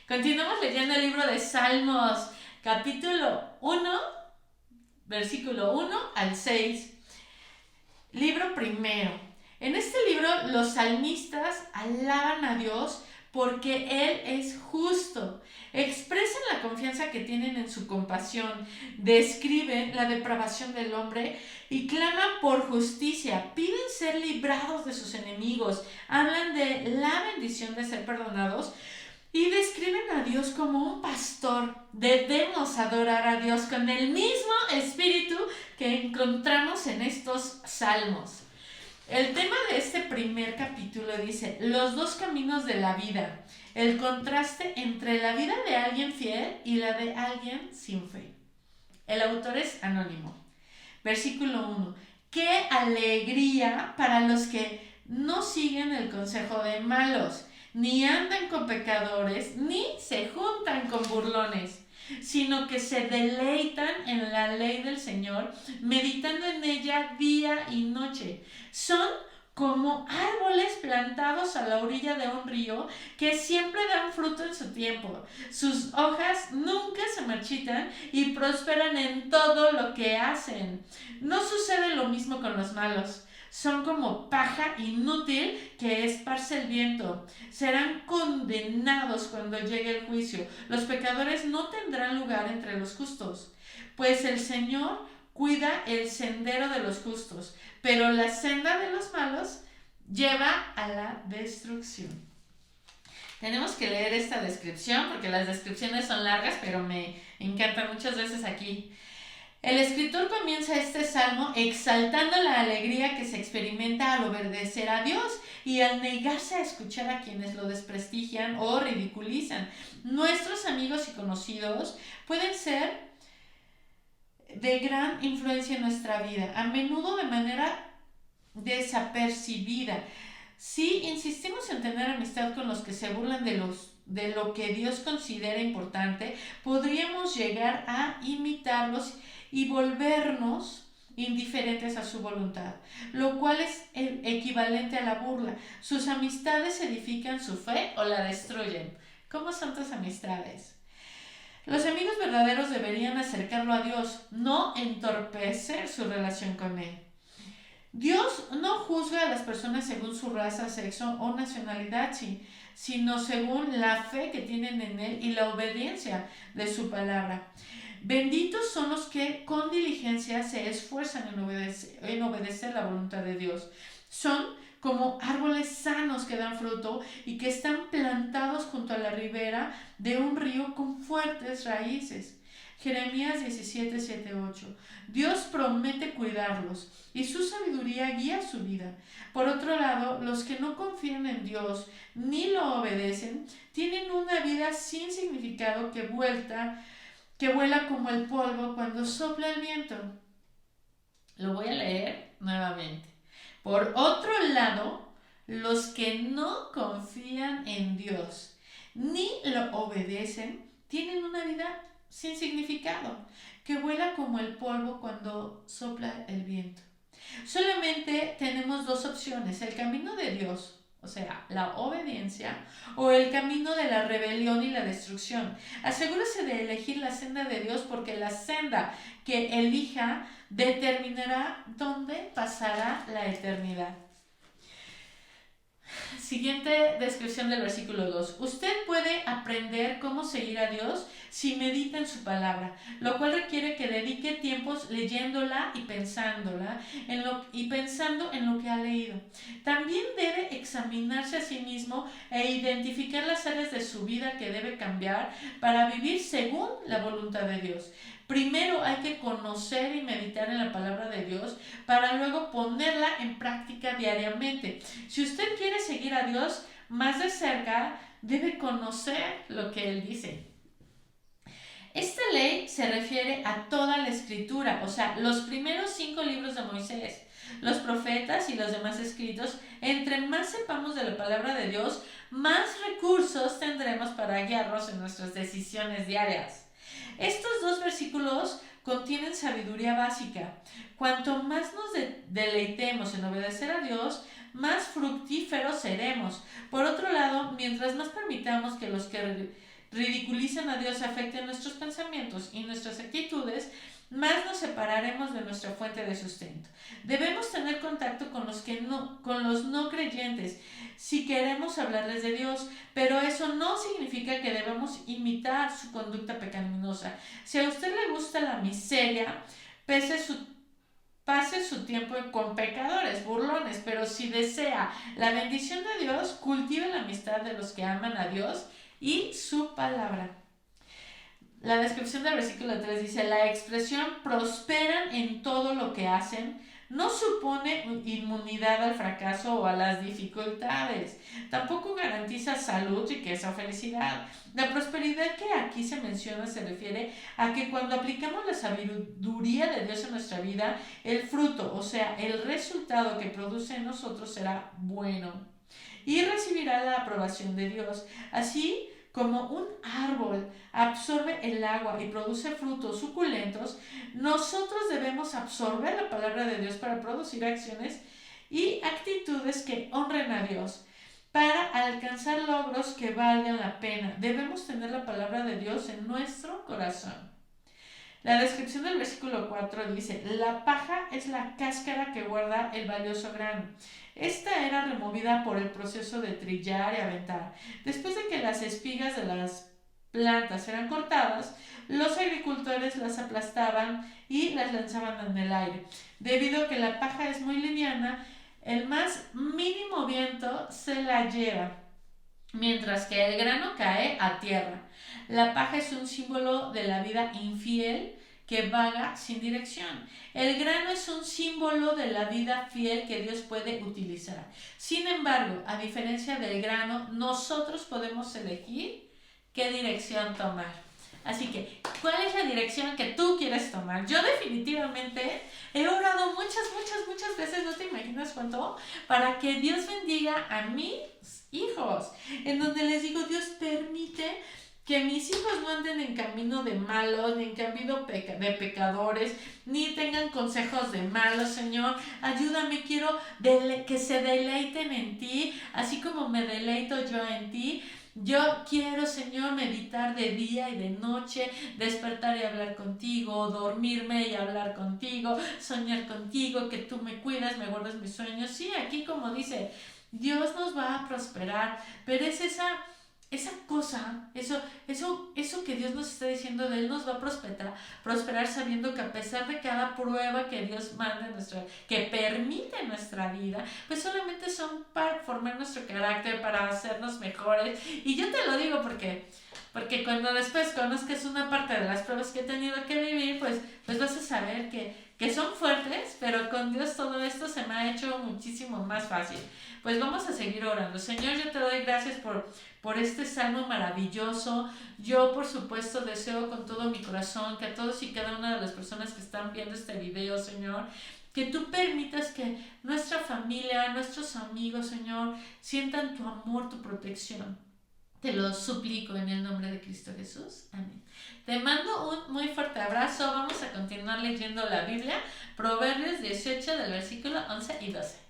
Continuamos leyendo el libro de Salmos, capítulo 1, versículo 1 al 6. Libro primero. En este libro los salmistas alaban a Dios porque Él es justo. Expresan la confianza que tienen en su compasión, describen la depravación del hombre y claman por justicia. Piden ser librados de sus enemigos, hablan de la bendición de ser perdonados y describen a Dios como un pastor. Debemos adorar a Dios con el mismo espíritu que encontramos en estos salmos. El tema de este primer capítulo dice: los dos caminos de la vida, el contraste entre la vida de alguien fiel y la de alguien sin fe. El autor es anónimo. Versículo 1. ¡Qué alegría para los que no siguen el consejo de malos, ni andan con pecadores, ni se juntan con burlones, sino que se deleitan en la ley del Señor, meditando en ella día y noche! Son como árboles plantados a la orilla de un río que siempre dan fruto en su tiempo. Sus hojas nunca se marchitan y prosperan en todo lo que hacen. No sucede lo mismo con los malos. Son como paja inútil que esparce el viento. Serán condenados cuando llegue el juicio. Los pecadores no tendrán lugar entre los justos, pues el Señor cuida el sendero de los justos, pero la senda de los malos lleva a la destrucción. Tenemos que leer esta descripción porque las descripciones son largas, pero me encantan muchas veces aquí. El escritor comienza este salmo exaltando la alegría que se experimenta al obedecer a Dios y al negarse a escuchar a quienes lo desprestigian o ridiculizan. Nuestros amigos y conocidos pueden ser de gran influencia en nuestra vida, a menudo de manera desapercibida. Si insistimos en tener amistad con los que se burlan de lo que Dios considera importante, podríamos llegar a imitarlos y volvernos indiferentes a su voluntad, lo cual es el equivalente a la burla. Sus amistades edifican su fe o la destruyen. ¿Cómo son tus amistades? Los amigos verdaderos deberían acercarlo a Dios, no entorpecer su relación con Él. Dios no juzga a las personas según su raza, sexo o nacionalidad, sino según la fe que tienen en Él y la obediencia de su palabra. Benditos son los que con diligencia se esfuerzan en obedecer la voluntad de Dios. Son como árboles sanos que dan fruto y que están plantados junto a la ribera de un río con fuertes raíces. Jeremías 17, 7, 8. Dios promete cuidarlos y su sabiduría guía su vida. Por otro lado, los que no confían en Dios ni lo obedecen tienen una vida sin significado que vuela como el polvo cuando sopla el viento. Lo voy a leer nuevamente. Por otro lado, los que no confían en Dios ni lo obedecen tienen una vida sin significado, que vuela como el polvo cuando sopla el viento. Solamente tenemos dos opciones: el camino de Dios, o sea, la obediencia, o el camino de la rebelión y la destrucción. Asegúrese de elegir la senda de Dios, porque la senda que elija determinará dónde pasará la eternidad. Siguiente descripción del versículo 2. Usted puede aprender cómo seguir a Dios si medita en su palabra, lo cual requiere que dedique tiempos leyéndola y pensando en lo que ha leído. También debe examinarse a sí mismo e identificar las áreas de su vida que debe cambiar para vivir según la voluntad de Dios. Primero hay que conocer y meditar en la palabra de Dios para luego ponerla en práctica diariamente. Si usted quiere seguir a Dios más de cerca, debe conocer lo que Él dice. Esta ley se refiere a toda la escritura, o sea, los primeros 5 libros de Moisés, los profetas y los demás escritos. Entre más sepamos de la palabra de Dios, más recursos tendremos para guiarnos en nuestras decisiones diarias. Estos dos versículos contienen sabiduría básica. Cuanto más nos deleitemos en obedecer a Dios, más fructíferos seremos. Por otro lado, mientras más permitamos que los que ridiculicen a Dios, afecten nuestros pensamientos y nuestras actitudes, más nos separaremos de nuestra fuente de sustento. Debemos tener contacto con los no creyentes si queremos hablarles de Dios, pero eso no significa que debamos imitar su conducta pecaminosa. Si a usted le gusta la miseria, pase su tiempo con pecadores, burlones, pero si desea la bendición de Dios, cultive la amistad de los que aman a Dios y su palabra. La descripción del versículo 3 dice: la expresión prosperan en todo lo que hacen no supone inmunidad al fracaso o a las dificultades. Tampoco garantiza salud, riqueza o felicidad. La prosperidad que aquí se menciona se refiere a que cuando aplicamos la sabiduría de Dios en nuestra vida, el fruto, o sea, el resultado que produce en nosotros será bueno y recibirá la aprobación de Dios. Así como un árbol absorbe el agua y produce frutos suculentos, nosotros debemos absorber la palabra de Dios para producir acciones y actitudes que honren a Dios. Para alcanzar logros que valgan la pena, debemos tener la palabra de Dios en nuestro corazón. La descripción del versículo 4 dice: la paja es la cáscara que guarda el valioso grano. Esta era removida por el proceso de trillar y aventar. Después de que las espigas de las plantas eran cortadas, los agricultores las aplastaban y las lanzaban en el aire. Debido a que la paja es muy liviana, el más mínimo viento se la lleva, mientras que el grano cae a tierra. La paja es un símbolo de la vida infiel que vaga sin dirección. El grano es un símbolo de la vida fiel que Dios puede utilizar. Sin embargo, a diferencia del grano, nosotros podemos elegir qué dirección tomar. Así que, ¿cuál es la dirección que tú quieres tomar? Yo definitivamente he orado muchas veces, no te imaginas cuánto, para que Dios bendiga a mis hijos, en donde les digo: Dios, permite que mis hijos no anden en camino de malos, ni en camino de pecadores, ni tengan consejos de malos, Señor. Ayúdame, quiero que se deleiten en ti, así como me deleito yo en ti. Yo quiero, Señor, meditar de día y de noche, despertar y hablar contigo, dormirme y hablar contigo, soñar contigo, que tú me cuidas, me guardas mis sueños. Sí, aquí como dice, Dios nos va a prosperar, pero es esa cosa, eso que Dios nos está diciendo, de Él nos va a prosperar sabiendo que a pesar de cada prueba que Dios manda que permite en nuestra vida, pues solamente son para formar nuestro carácter, para hacernos mejores. Y yo te lo digo porque cuando después conozcas una parte de las pruebas que he tenido que vivir, pues vas a saber que son fuertes, pero con Dios todo esto se me ha hecho muchísimo más fácil. Pues vamos a seguir orando. Señor, yo te doy gracias por este salmo maravilloso. Yo, por supuesto, deseo con todo mi corazón que a todos y cada una de las personas que están viendo este video, Señor, que tú permitas que nuestra familia, nuestros amigos, Señor, sientan tu amor, tu protección. Te lo suplico en el nombre de Cristo Jesús. Amén. Te mando un muy fuerte abrazo. Vamos a continuar leyendo la Biblia. Proverbios 18 del versículo 11 y 12.